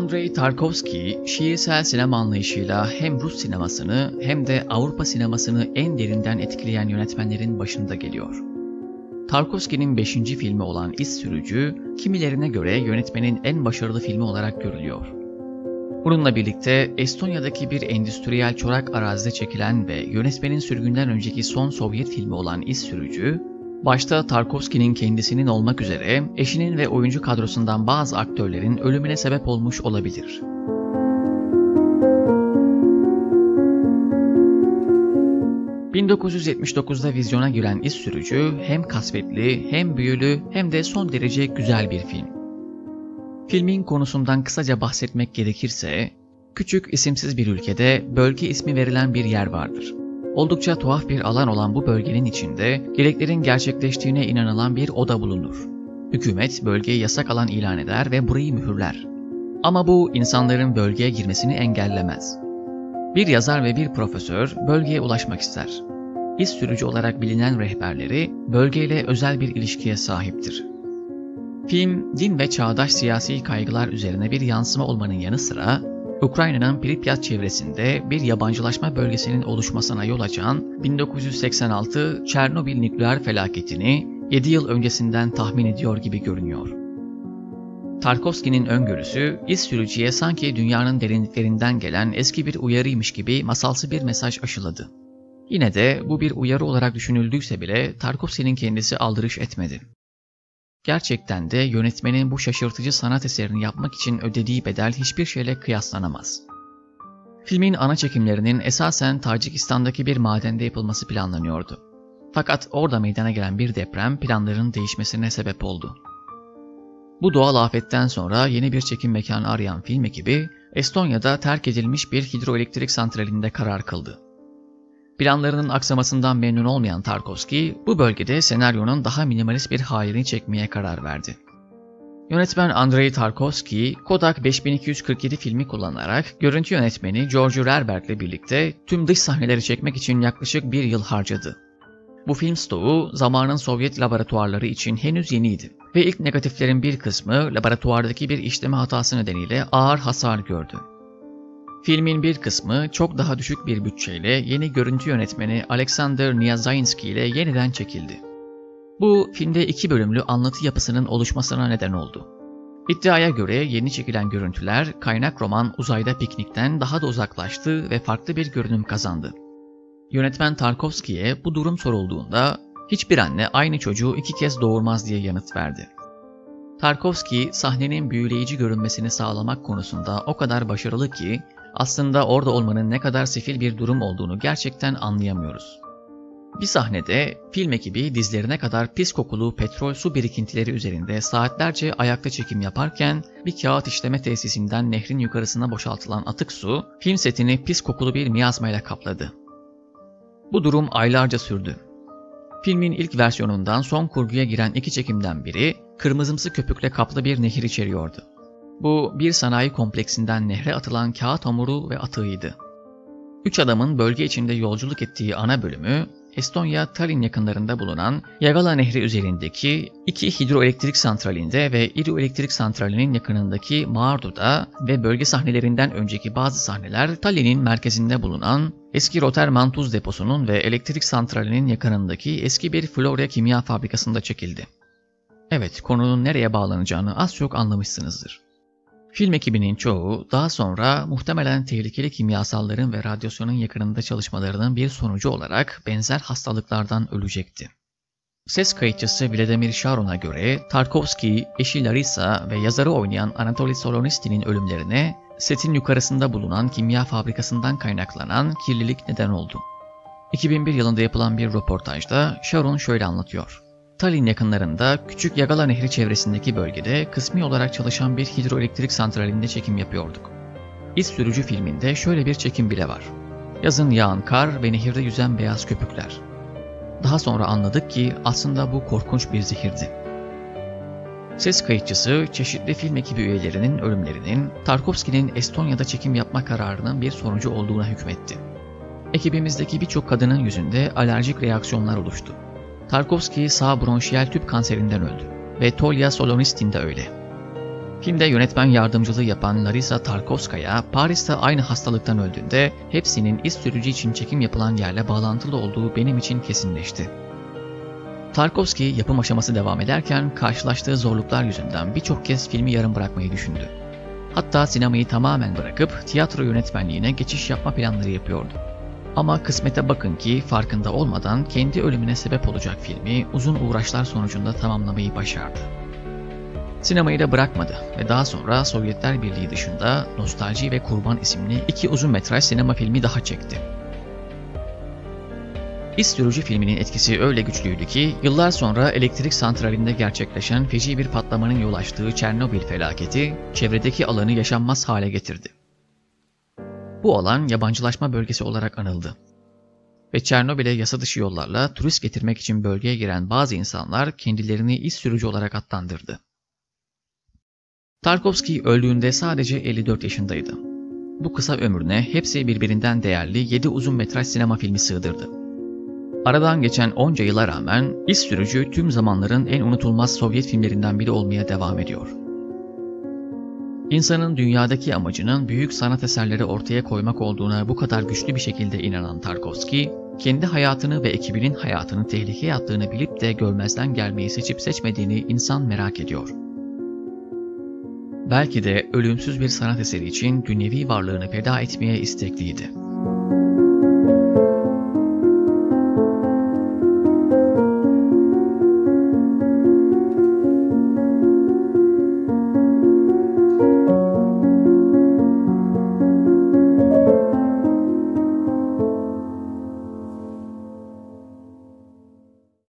Andrei Tarkovski, şiirsel sinema anlayışıyla hem Rus sinemasını hem de Avrupa sinemasını en derinden etkileyen yönetmenlerin başında geliyor. Tarkovski'nin 5. filmi olan İz Sürücü, kimilerine göre yönetmenin en başarılı filmi olarak görülüyor. Bununla birlikte Estonya'daki bir endüstriyel çorak arazide çekilen ve yönetmenin sürgünden önceki son Sovyet filmi olan İz Sürücü, başta Tarkovski'nin kendisinin olmak üzere eşinin ve oyuncu kadrosundan bazı aktörlerin ölümüne sebep olmuş olabilir. ...1979'da vizyona giren İz Sürücü hem kasvetli, hem büyülü, hem de son derece güzel bir film. Filmin konusundan kısaca bahsetmek gerekirse, küçük isimsiz bir ülkede bölge ismi verilen bir yer vardır. Oldukça tuhaf bir alan olan bu bölgenin içinde dileklerin gerçekleştiğine inanılan bir oda bulunur. Hükümet bölgeyi yasak alan ilan eder ve burayı mühürler. Ama bu insanların bölgeye girmesini engellemez. Bir yazar ve bir profesör bölgeye ulaşmak ister. İz Sürücü olarak bilinen rehberleri bölgeyle özel bir ilişkiye sahiptir. Film, din ve çağdaş siyasi kaygılar üzerine bir yansıma olmanın yanı sıra, Ukrayna'nın Pripyat çevresinde bir yabancılaşma bölgesinin oluşmasına yol açan 1986 Çernobil nükleer felaketini 7 yıl öncesinden tahmin ediyor gibi görünüyor. Tarkovski'nin öngörüsü, İz Sürücü'ye sanki dünyanın derinliklerinden gelen eski bir uyarıymış gibi masalsı bir mesaj aşıladı. Yine de bu bir uyarı olarak düşünüldüyse bile Tarkovski'nin kendisi aldırış etmedi. Gerçekten de yönetmenin bu şaşırtıcı sanat eserini yapmak için ödediği bedel hiçbir şeyle kıyaslanamaz. Filmin ana çekimlerinin esasen Tacikistan'daki bir madende yapılması planlanıyordu. Fakat orada meydana gelen bir deprem planların değişmesine sebep oldu. Bu doğal afetten sonra yeni bir çekim mekanı arayan film ekibi, Estonya'da terk edilmiş bir hidroelektrik santralinde karar kıldı. Planlarının aksamasından memnun olmayan Tarkovski, bu bölgede senaryonun daha minimalist bir halini çekmeye karar verdi. Yönetmen Andrei Tarkovski, Kodak 5247 filmi kullanarak görüntü yönetmeni George Rerberg ile birlikte tüm dış sahneleri çekmek için yaklaşık bir yıl harcadı. Bu film stoğu zamanın Sovyet laboratuvarları için henüz yeniydi ve ilk negatiflerin bir kısmı laboratuvardaki bir işleme hatası nedeniyle ağır hasar gördü. Filmin bir kısmı çok daha düşük bir bütçeyle yeni görüntü yönetmeni Alexander Niazhainski ile yeniden çekildi. Bu filmde 2 bölümlü anlatı yapısının oluşmasına neden oldu. İddiaya göre yeni çekilen görüntüler kaynak roman Uzayda Piknik'ten daha da uzaklaştı ve farklı bir görünüm kazandı. Yönetmen Tarkovski'ye bu durum sorulduğunda hiçbir anne aynı çocuğu 2 kez doğurmaz diye yanıt verdi. Tarkovski sahnenin büyüleyici görünmesini sağlamak konusunda o kadar başarılı ki aslında orada olmanın ne kadar sefil bir durum olduğunu gerçekten anlayamıyoruz. Bir sahnede film ekibi dizlerine kadar pis kokulu petrol su birikintileri üzerinde saatlerce ayakta çekim yaparken bir kağıt işleme tesisinden nehrin yukarısına boşaltılan atık su film setini pis kokulu bir miyazmayla kapladı. Bu durum aylarca sürdü. Filmin ilk versiyonundan son kurguya giren 2 çekimden biri kırmızımsı köpükle kaplı bir nehir içeriyordu. Bu bir sanayi kompleksinden nehre atılan kağıt hamuru ve atığıydı. 3 adamın bölge içinde yolculuk ettiği ana bölümü Estonya Tallinn yakınlarında bulunan Yagala Nehri üzerindeki 2 hidroelektrik santralinde ve hidroelektrik santralinin yakınındaki Maardu'da ve bölge sahnelerinden önceki bazı sahneler Tallinn'in merkezinde bulunan eski Roterman tuz deposunun ve elektrik santralinin yakınındaki eski bir Florya kimya fabrikasında çekildi. Evet, konunun nereye bağlanacağını az çok anlamışsınızdır. Film ekibinin çoğu daha sonra muhtemelen tehlikeli kimyasalların ve radyasyonun yakınında çalışmalarının bir sonucu olarak benzer hastalıklardan ölecekti. Ses kayıtçısı Vladimir Sharon'a göre Tarkovski, eşi Larissa ve yazarı oynayan Anatoly Solonitsy'nin ölümlerine setin yukarısında bulunan kimya fabrikasından kaynaklanan kirlilik neden oldu. 2001 yılında yapılan bir röportajda Sharon şöyle anlatıyor. Tallinn yakınlarında küçük Yagala Nehri çevresindeki bölgede kısmi olarak çalışan bir hidroelektrik santralinde çekim yapıyorduk. İz Sürücü filminde şöyle bir çekim bile var. Yazın yağan kar ve nehirde yüzen beyaz köpükler. Daha sonra anladık ki aslında bu korkunç bir zehirdi. Ses kayıtçısı çeşitli film ekibi üyelerinin ölümlerinin Tarkovski'nin Estonya'da çekim yapma kararının bir sonucu olduğuna hükmetti. Ekibimizdeki birçok kadının yüzünde alerjik reaksiyonlar oluştu. Tarkovski sağ bronşiyel tüp kanserinden öldü ve Tolya Solonitsin de öyle. Filmde yönetmen yardımcılığı yapan Larisa Tarkovskaya, Paris'te aynı hastalıktan öldüğünde hepsinin iz sürücü için çekim yapılan yerle bağlantılı olduğu benim için kesinleşti. Tarkovski yapım aşaması devam ederken karşılaştığı zorluklar yüzünden birçok kez filmi yarım bırakmayı düşündü. Hatta sinemayı tamamen bırakıp tiyatro yönetmenliğine geçiş yapma planları yapıyordu. Ama kısmete bakın ki farkında olmadan kendi ölümüne sebep olacak filmi uzun uğraşlar sonucunda tamamlamayı başardı. Sinemayı da bırakmadı ve daha sonra Sovyetler Birliği dışında Nostalji ve Kurban isimli 2 uzun metraj sinema filmi daha çekti. İz sürücü filminin etkisi öyle güçlüydü ki yıllar sonra elektrik santralinde gerçekleşen feci bir patlamanın yol açtığı Çernobil felaketi çevredeki alanı yaşanmaz hale getirdi. Bu alan yabancılaşma bölgesi olarak anıldı. Ve Çernobil'e yasa dışı yollarla turist getirmek için bölgeye giren bazı insanlar kendilerini iz sürücü olarak adlandırdı. Tarkovski öldüğünde sadece 54 yaşındaydı. Bu kısa ömrüne hepsi birbirinden değerli 7 uzun metraj sinema filmi sığdırdı. Aradan geçen onca yıla rağmen İz Sürücü tüm zamanların en unutulmaz Sovyet filmlerinden biri olmaya devam ediyor. İnsanın dünyadaki amacının büyük sanat eserleri ortaya koymak olduğuna bu kadar güçlü bir şekilde inanan Tarkovski, kendi hayatını ve ekibinin hayatını tehlikeye attığını bilip de görmezden gelmeyi seçip seçmediğini insan merak ediyor. Belki de ölümsüz bir sanat eseri için dünyevi varlığını feda etmeye istekliydi.